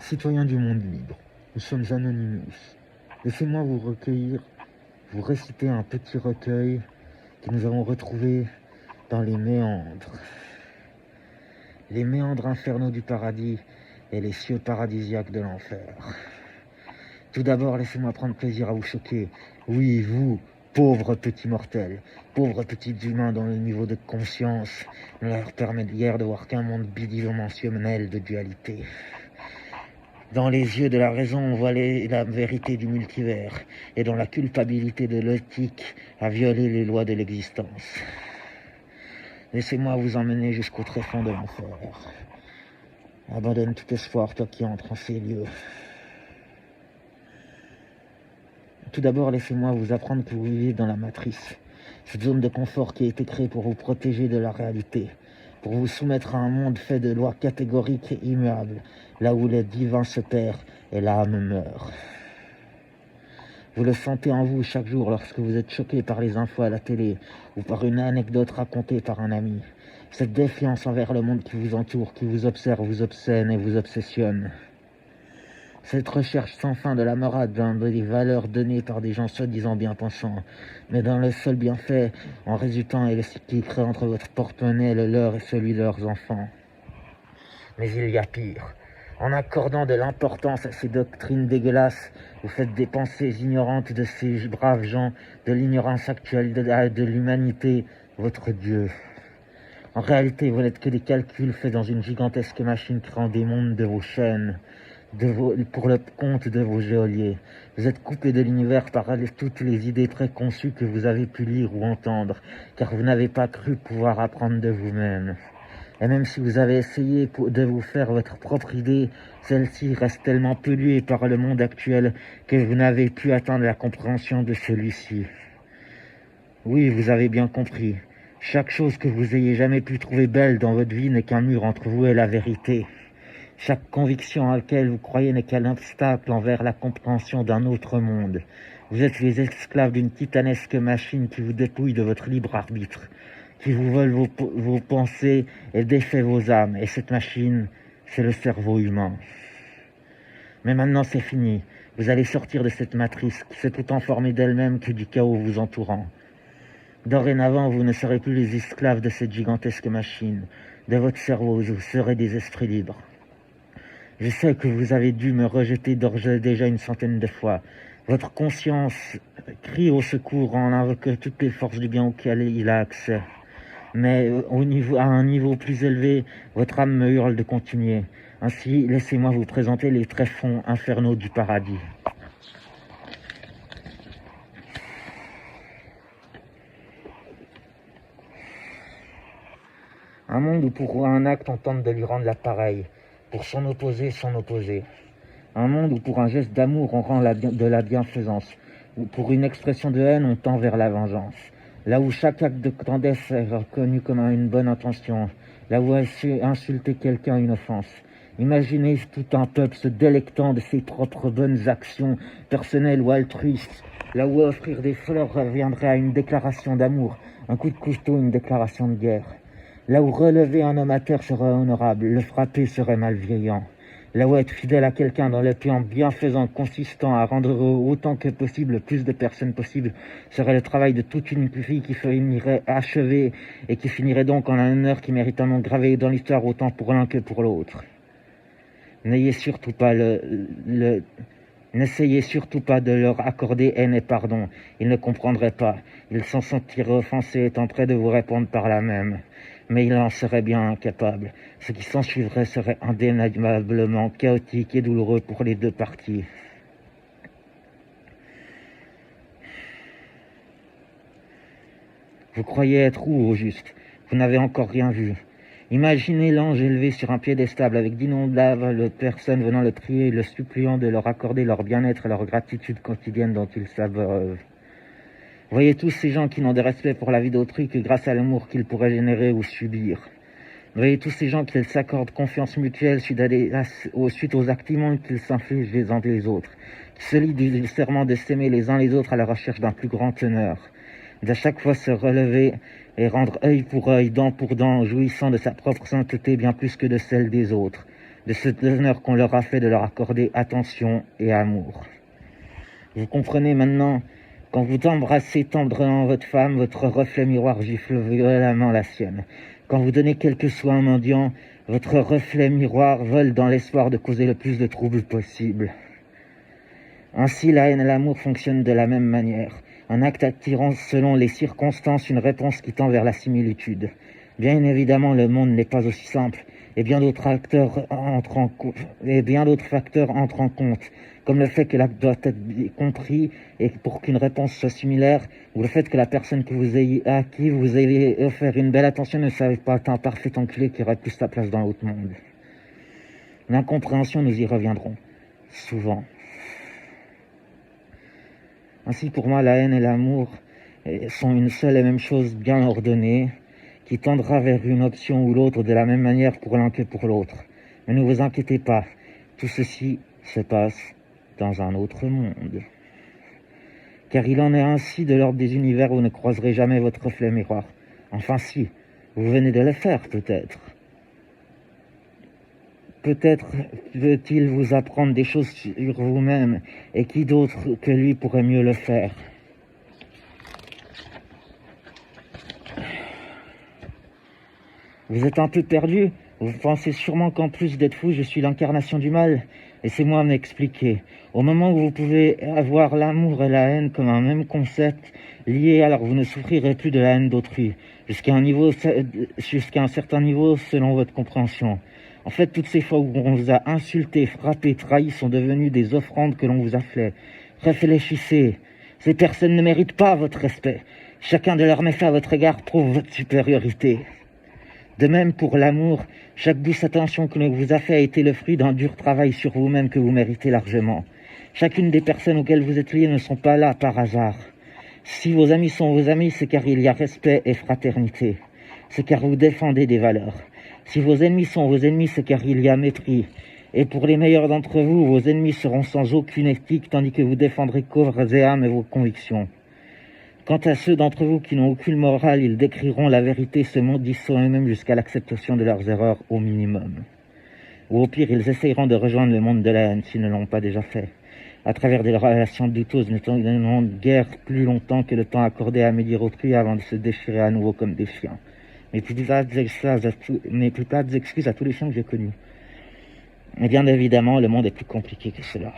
citoyens du monde libre, nous sommes Anonymous. Laissez-moi vous recueillir, vous réciter un petit recueil que nous avons retrouvé dans les méandres infernaux du paradis et les cieux paradisiaques de l'enfer. Tout d'abord, laissez-moi prendre plaisir à vous choquer. Oui, vous, pauvres petits mortels, pauvres petits humains dont le niveau de conscience ne leur permet guère de voir qu'un monde bidimensionnel de dualité. Dans les yeux de la raison, on voit la vérité du multivers, et dont la culpabilité de l'éthique a violé les lois de l'existence. Laissez-moi vous emmener jusqu'au tréfonds de l'enfer. Abandonne tout espoir, toi qui entres en ces lieux. Tout d'abord, laissez-moi vous apprendre que vous vivez dans la matrice, cette zone de confort qui a été créée pour vous protéger de la réalité, pour vous soumettre à un monde fait de lois catégoriques et immuables, là où le divin se perd et l'âme meurt. Vous le sentez en vous chaque jour lorsque vous êtes choqué par les infos à la télé ou par une anecdote racontée par un ami. Cette défiance envers le monde qui vous entoure, qui vous observe, vous obscène et vous obsessionne. Cette recherche sans fin de la morale dans des valeurs données par des gens soi-disant bien pensants, mais dans le seul bienfait en résultant et le cycle qui crée entre votre porte-monnaie, le leur et celui de leurs enfants. Mais il y a pire. En accordant de l'importance à ces doctrines dégueulasses, vous faites des pensées ignorantes de ces braves gens, de l'ignorance actuelle de l'humanité, votre Dieu. En réalité, vous n'êtes que des calculs faits dans une gigantesque machine créant des mondes de vos chaînes, pour le compte de vos geôliers. Vous êtes coupé de l'univers par toutes les idées préconçues que vous avez pu lire ou entendre, car vous n'avez pas cru pouvoir apprendre de vous-même. Et même si vous avez essayé de vous faire votre propre idée, celle-ci reste tellement polluée par le monde actuel que vous n'avez pu atteindre la compréhension de celui-ci. Oui, vous avez bien compris. Chaque chose que vous ayez jamais pu trouver belle dans votre vie n'est qu'un mur entre vous et la vérité. Chaque conviction à laquelle vous croyez n'est qu'un obstacle envers la compréhension d'un autre monde. Vous êtes les esclaves d'une titanesque machine qui vous dépouille de votre libre arbitre, qui vous vole vos pensées et défait vos âmes. Et cette machine, c'est le cerveau humain. Mais maintenant, c'est fini. Vous allez sortir de cette matrice qui s'est autant formée d'elle-même que du chaos vous entourant. Dorénavant, vous ne serez plus les esclaves de cette gigantesque machine. De votre cerveau, vous serez des esprits libres. Je sais que vous avez dû me rejeter déjà une centaine de fois. Votre conscience crie au secours en invoquant toutes les forces du bien auxquelles il a accès. Mais à un niveau plus élevé, votre âme me hurle de continuer. Ainsi, laissez-moi vous présenter les tréfonds infernaux du paradis. Un monde où pour un acte on tente de lui rendre l'appareil, pour son opposé. Un monde où pour un geste d'amour on rend de la bienfaisance, où pour une expression de haine on tend vers la vengeance. Là où chaque acte de tendresse est reconnu comme une bonne intention, là où insulter quelqu'un une offense. Imaginez tout un peuple se délectant de ses propres bonnes actions personnelles ou altruistes, là où offrir des fleurs reviendrait à une déclaration d'amour, un coup de couteau une déclaration de guerre. Là où relever un homme à terre serait honorable, le frapper serait malveillant. Là où être fidèle à quelqu'un dans le plan bienfaisant consistant à rendre heureux autant que possible le plus de personnes possible serait le travail de toute une vie qui finirait achevée et qui finirait donc en un honneur qui mérite un nom gravé dans l'histoire autant pour l'un que pour l'autre. N'essayez surtout pas de leur accorder haine et pardon. Ils ne comprendraient pas. Ils s'en sentiraient offensés et tenteraient de vous répondre par la même. Mais ils en seraient bien incapables. Ce qui s'ensuivrait serait indéniablement chaotique et douloureux pour les deux parties. Vous croyez être où, au juste? Vous n'avez encore rien vu. Imaginez l'ange élevé sur un piédestal avec d'innombrables personnes venant le prier et le suppliant de leur accorder leur bien-être et leur gratitude quotidienne dont ils s'abreuvent. Voyez tous ces gens qui n'ont de respect pour la vie d'autrui que grâce à l'amour qu'ils pourraient générer ou subir. Voyez tous ces gens qui s'accordent confiance mutuelle suite aux actes immondes qu'ils s'infligent les uns des autres, qui se lient du serment de s'aimer les uns les autres à la recherche d'un plus grand honneur, d'à chaque fois se relever et rendre œil pour œil, dent pour dent, jouissant de sa propre sainteté bien plus que de celle des autres, de cet honneur qu'on leur a fait de leur accorder attention et amour. Vous comprenez maintenant, quand vous embrassez tendrement votre femme, votre reflet miroir gifle violemment la sienne. Quand vous donnez quelque soin à un mendiant, votre reflet miroir vole dans l'espoir de causer le plus de troubles possible. Ainsi, la haine et l'amour fonctionnent de la même manière. Un acte attirant selon les circonstances, une réponse qui tend vers la similitude. Bien évidemment, le monde n'est pas aussi simple, et bien d'autres facteurs entrent en compte, comme le fait que l'acte doit être compris et pour qu'une réponse soit similaire, ou le fait que la personne à qui vous ayez offert une belle attention ne savait pas être un parfait enculé qui aurait plus sa place dans l'autre monde. L'incompréhension, nous y reviendrons, souvent. Ainsi, pour moi, la haine et l'amour sont une seule et même chose bien ordonnée, qui tendra vers une option ou l'autre de la même manière pour l'un que pour l'autre. Mais ne vous inquiétez pas, tout ceci se passe dans un autre monde. Car il en est ainsi de l'ordre des univers où vous ne croiserez jamais votre reflet miroir. Enfin si, vous venez de le faire peut-être. Peut-être veut-il vous apprendre des choses sur vous-même, et qui d'autre que lui pourrait mieux le faire? Vous êtes un peu perdu? Vous pensez sûrement qu'en plus d'être fou, je suis l'incarnation du mal? Laissez-moi m'expliquer. Au moment où vous pouvez avoir l'amour et la haine comme un même concept lié, alors vous ne souffrirez plus de la haine d'autrui, jusqu'à un certain niveau selon votre compréhension. En fait, toutes ces fois où on vous a insulté, frappé, trahi sont devenues des offrandes que l'on vous a fait. Réfléchissez. Ces personnes ne méritent pas votre respect. Chacun de leurs méfaits à votre égard prouve votre supériorité. De même pour l'amour, chaque douce attention que l'on vous a fait a été le fruit d'un dur travail sur vous-même que vous méritez largement. Chacune des personnes auxquelles vous êtes liés ne sont pas là par hasard. Si vos amis sont vos amis, c'est car il y a respect et fraternité. C'est car vous défendez des valeurs. Si vos ennemis sont vos ennemis, c'est car il y a mépris. Et pour les meilleurs d'entre vous, vos ennemis seront sans aucune éthique, tandis que vous défendrez corps et âme et vos convictions. Quant à ceux d'entre vous qui n'ont aucune morale, ils décriront la vérité, se maudissant eux-mêmes jusqu'à l'acceptation de leurs erreurs au minimum. Ou au pire, ils essayeront de rejoindre le monde de la haine s'ils ne l'ont pas déjà fait, à travers des relations douteuses ne tenant guère plus longtemps que le temps accordé à médire autrui avant de se déchirer à nouveau comme des chiens. Mais plus pas d'excuses à tous les chiens que j'ai connus. Et bien évidemment, le monde est plus compliqué que cela.